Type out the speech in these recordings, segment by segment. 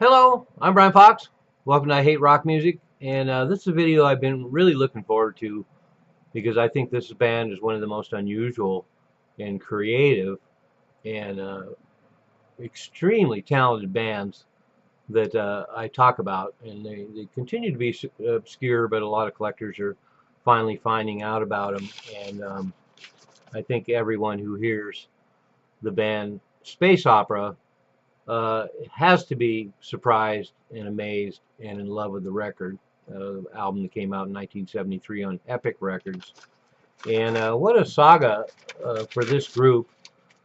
Hello, I'm Brian Fox. Welcome to I Hate Rock Music. And this is a video I've been really looking forward to because I think this band is one of the most unusual and creative and extremely talented bands that I talk about. And they continue to be obscure, but a lot of collectors are finally finding out about them. And I think everyone who hears the band Space Opera has to be surprised and amazed and in love with the record. Album that came out in 1973 on Epic Records. And what a saga for this group.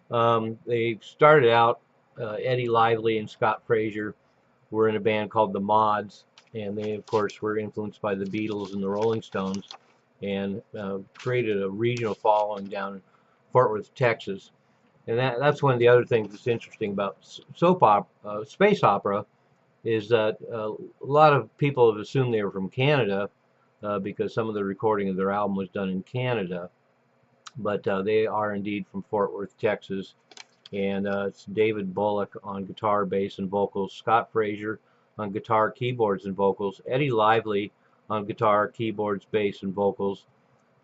They started out, Eddie Lively and Scott Frazier were in a band called the Mods, and they, of course, were influenced by the Beatles and the Rolling Stones and created a regional following down in Fort Worth, Texas. And that's one of the other things that's interesting about space opera, is that a lot of people have assumed they were from Canada because some of the recording of their album was done in Canada. But they are indeed from Fort Worth, Texas. And it's David Bullock on guitar, bass, and vocals, Scott Frazier on guitar, keyboards, and vocals, Eddie Lively on guitar, keyboards, bass, and vocals,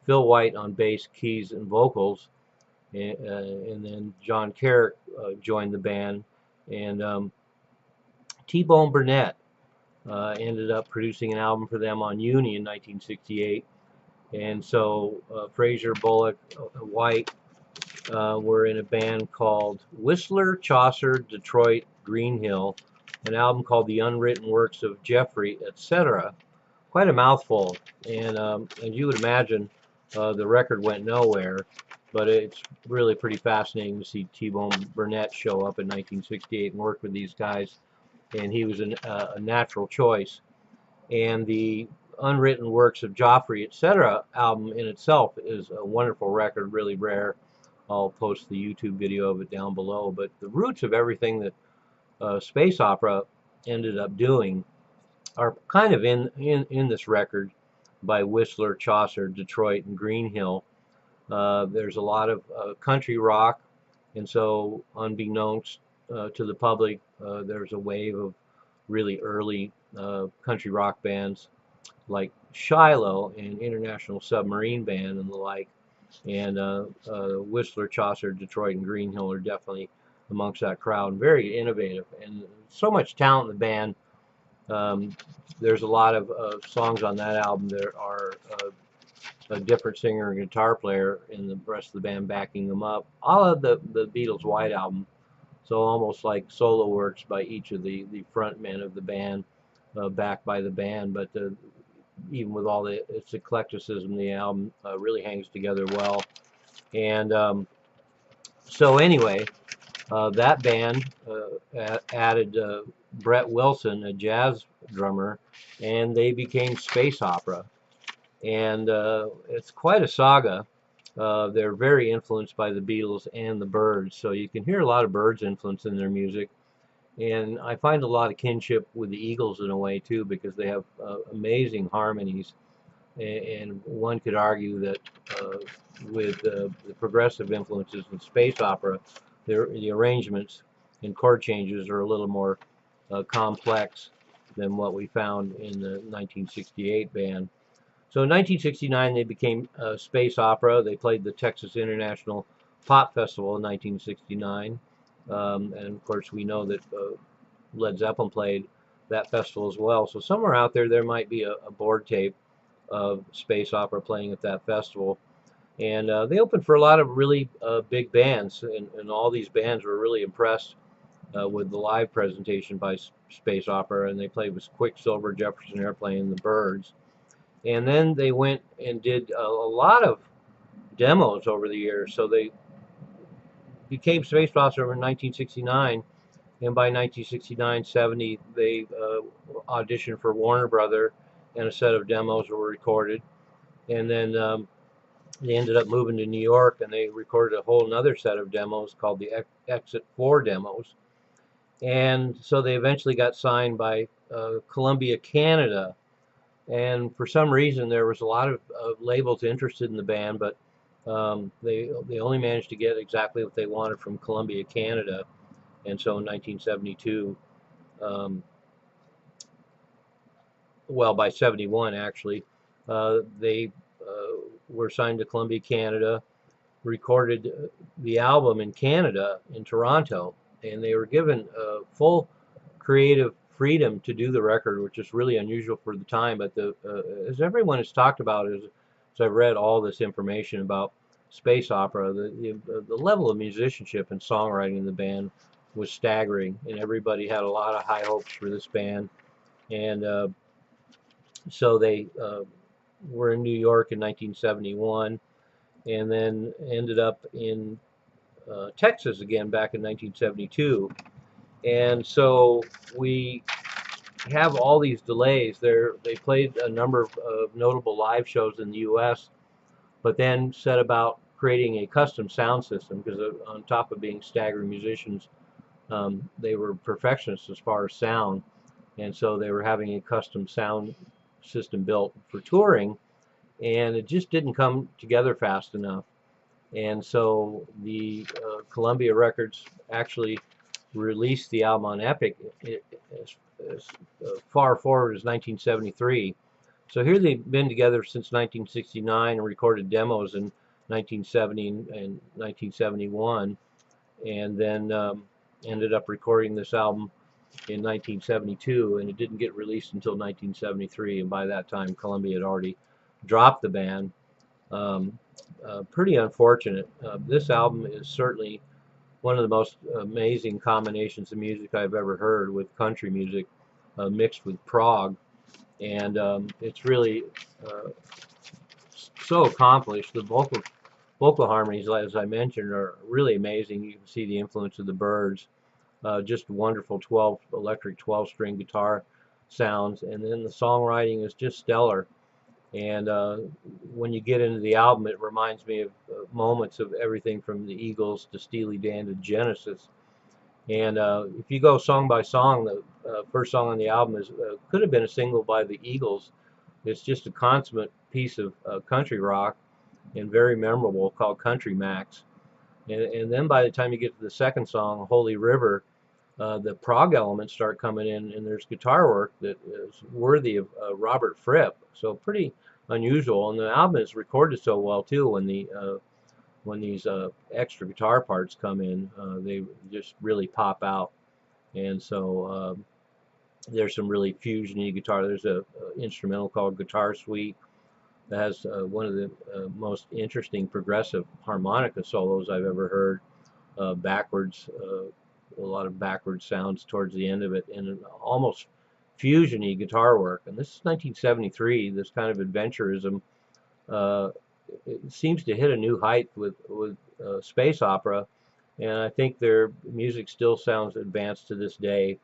Phil White on bass, keys, and vocals, and then John Carrick joined the band, and T-Bone Burnett ended up producing an album for them on Uni in 1968. And so Frazier, Bullock, White were in a band called Whistler, Chaucer, Detroit, Greenhill, an album called The Unwritten Works of Jeffrey, etc. Quite a mouthful, and as you would imagine, the record went nowhere. But it's really pretty fascinating to see T-Bone Burnett show up in 1968 and work with these guys, and he was a natural choice. And the Unwritten Works of Joffrey, etc. album in itself is a wonderful record, really rare. I'll post the YouTube video of it down below. But the roots of everything that space opera ended up doing are kind of in this record by Whistler, Chaucer, Detroit, and Greenhill. There's a lot of country rock, and so unbeknownst to the public, there's a wave of really early country rock bands like Shiloh and International Submarine Band and the like. And Whistler, Chaucer, Detroit, and Greenhill are definitely amongst that crowd. Very innovative and so much talent in the band. There's a lot of songs on that album. There are a different singer and guitar player and the rest of the band backing them up. All of the Beatles' White Album, so almost like solo works by each of the front men of the band, backed by the band. But even with all its eclecticism, the album really hangs together well. And so anyway, that band added Brett Wilson, a jazz drummer, and they became Space Opera. And it's quite a saga. They're very influenced by the Beatles and the Byrds, so you can hear a lot of Byrds influence in their music. And I find a lot of kinship with the Eagles in a way too, because they have amazing harmonies. And one could argue that with the progressive influences in space opera, the arrangements and chord changes are a little more complex than what we found in the 1968 band. So in 1969, they became Space Opera. They played the Texas International Pop Festival in 1969. And of course, we know that Led Zeppelin played that festival as well. So somewhere out there might be a board tape of Space Opera playing at that festival. And they opened for a lot of really big bands, and all these bands were really impressed with the live presentation by Space Opera. And they played with Quicksilver, Jefferson Airplane, and the Byrds. And then they went and did a lot of demos over the years. So they became Space Opera in 1969, and by 1969-70, they auditioned for Warner Brother, and a set of demos were recorded. And then they ended up moving to New York, and they recorded a whole another set of demos called the Exit 4 demos. And so they eventually got signed by Columbia Canada. And for some reason, there was a lot of labels interested in the band, but they only managed to get exactly what they wanted from Columbia Canada. And so in 1972, well, by 71 actually. They were signed to Columbia Canada, recorded the album in Canada, in Toronto, and they were given full creative freedom to do the record, which is really unusual for the time. But as everyone has talked about, as I've read all this information about space opera, the level of musicianship and songwriting in the band was staggering, and everybody had a lot of high hopes for this band. And so they were in New York in 1971, and then ended up in Texas again back in 1972. And so we have all these delays. They played a number of notable live shows in the U.S., but then set about creating a custom sound system because on top of being staggering musicians, they were perfectionists as far as sound, and so they were having a custom sound system built for touring, and it just didn't come together fast enough. And so the Columbia Records actually released the album on Epic as far forward as 1973. So here they've been together since 1969 and recorded demos in 1970 and 1971, and then ended up recording this album in 1972, and it didn't get released until 1973, and by that time Columbia had already dropped the band. Pretty unfortunate. This album is certainly one of the most amazing combinations of music I've ever heard, with country music mixed with prog, and it's really so accomplished. The vocal harmonies, as I mentioned, are really amazing. You can see the influence of the Byrds. Just wonderful electric 12-string guitar sounds, and then the songwriting is just stellar. And when you get into the album, it reminds me of moments of everything from the Eagles to Steely Dan to Genesis. And if you go song by song, the first song on the album could have been a single by the Eagles. It's just a consummate piece of country rock and very memorable, called Country Max. And then by the time you get to the second song, Holy River, the prog elements start coming in, and there's guitar work that is worthy of Robert Fripp. So pretty unusual, and the album is recorded so well too. When these extra guitar parts come in, they just really pop out. And so there's some really fusiony guitar. There's a instrumental called Guitar Suite that has one of the most interesting progressive harmonica solos I've ever heard. Backwards. A lot of backward sounds towards the end of it, and an almost fusiony guitar work. And this is 1973. This kind of adventurism it seems to hit a new height with space opera, and I think their music still sounds advanced to this day.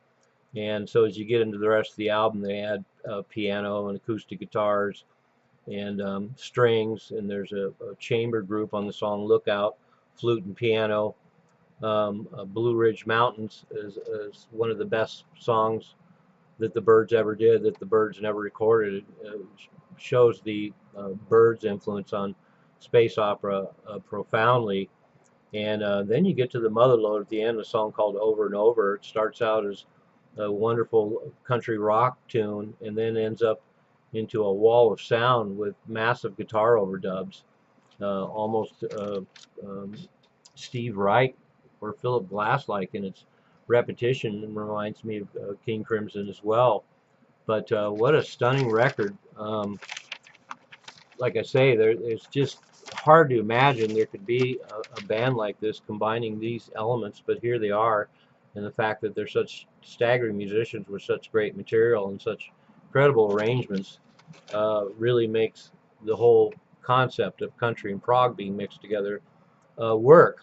And so as you get into the rest of the album, they add piano and acoustic guitars and strings, and there's a chamber group on the song Lookout, flute and piano. Blue Ridge Mountains is one of the best songs that the Byrds ever did, that the Byrds never recorded. It shows the Byrds' influence on space opera profoundly. And then you get to the Motherlode at the end, a song called Over and Over. It starts out as a wonderful country rock tune, and then ends up into a wall of sound with massive guitar overdubs, almost Steve Reich or Philip Glass-like in its repetition, and reminds me of King Crimson as well. But what a stunning record. Like I say, it's just hard to imagine there could be a band like this combining these elements, but here they are, and the fact that they're such staggering musicians with such great material and such incredible arrangements really makes the whole concept of country and prog being mixed together work.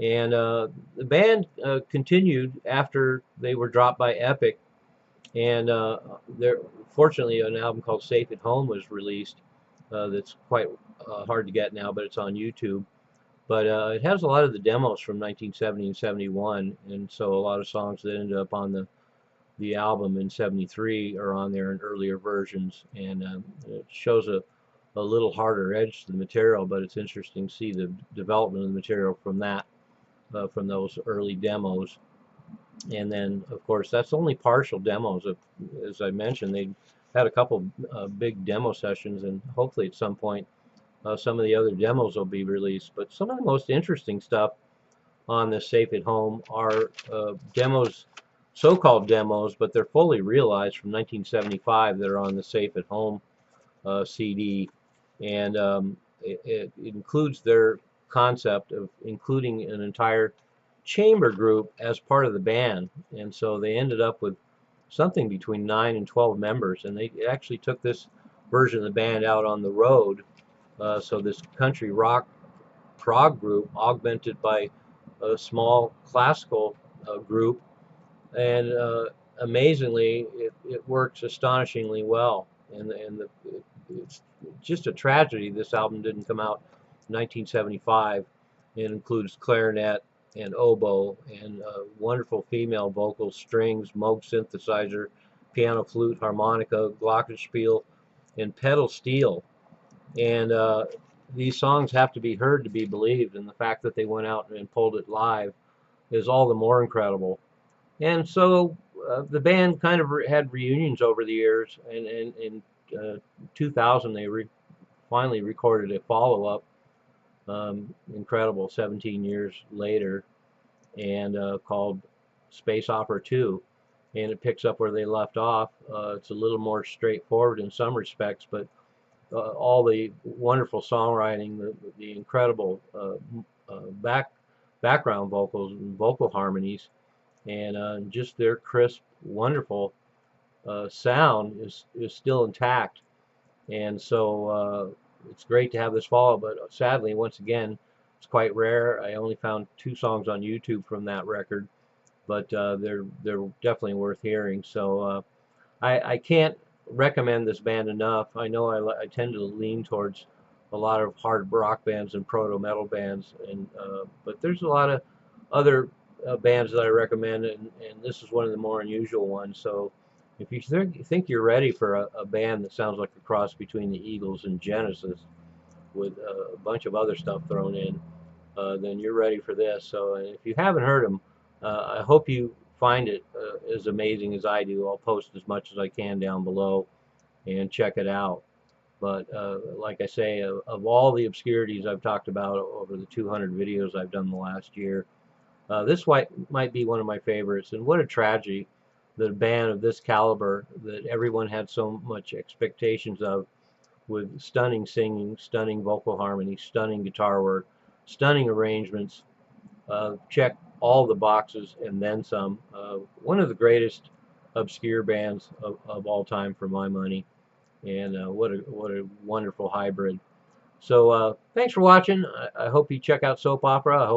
And the band continued after they were dropped by Epic, and fortunately an album called Safe at Home was released. That's quite hard to get now, but it's on YouTube. But it has a lot of the demos from 1970 and 71, and so a lot of songs that ended up on the album in 73 are on there in earlier versions, and it shows a little harder edge to the material, but it's interesting to see the development of the material from that. From those early demos. And then of course that's only partial demos. As I mentioned, they had a couple big demo sessions, and hopefully at some point some of the other demos will be released. But some of the most interesting stuff on this Safe at Home are demos, so-called demos, but they're fully realized from 1975 that are on the Safe at Home CD, and it includes their concept of including an entire chamber group as part of the band, and so they ended up with something between 9 and 12 members, and they actually took this version of the band out on the road. So this country rock prog group, augmented by a small classical group, and amazingly, it works astonishingly well. It's just a tragedy this album didn't come out in 1975. It includes clarinet and oboe and wonderful female vocals, strings, Moog synthesizer, piano, flute, harmonica, glockenspiel, and pedal steel. And these songs have to be heard to be believed, and the fact that they went out and pulled it live is all the more incredible. And so the band kind of had reunions over the years, and in 2000 they finally recorded a follow-up, incredible, 17 years later, and called Space Opera 2, and it picks up where they left off. It's a little more straightforward in some respects, but all the wonderful songwriting, the incredible background vocals and vocal harmonies, and just their crisp, wonderful sound is still intact. And so it's great to have this follow, but sadly, once again, it's quite rare. I only found 2 songs on YouTube from that record, but they're definitely worth hearing. So I can't recommend this band enough. I know I tend to lean towards a lot of hard rock bands and proto metal bands, and but there's a lot of other bands that I recommend, and this is one of the more unusual ones. So if you think you're ready for a band that sounds like a cross between the Eagles and Genesis with a bunch of other stuff thrown in, then you're ready for this. So if you haven't heard them, I hope you find it as amazing as I do. I'll post as much as I can down below and check it out. But like I say, of all the obscurities I've talked about over the 200 videos I've done the last year, this might be one of my favorites. And what a tragedy that a band of this caliber that everyone had so much expectations of, with stunning singing, stunning vocal harmony, stunning guitar work, stunning arrangements, check all the boxes and then some. One of the greatest obscure bands of all time for my money, and what a wonderful hybrid. So thanks for watching. I hope you check out Soap Opera. I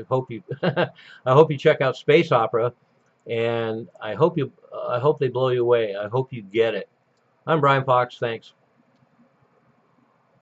hope you I hope you check out Space Opera, and I hope they blow you away. I hope you get it. I'm Brian Fox. Thanks.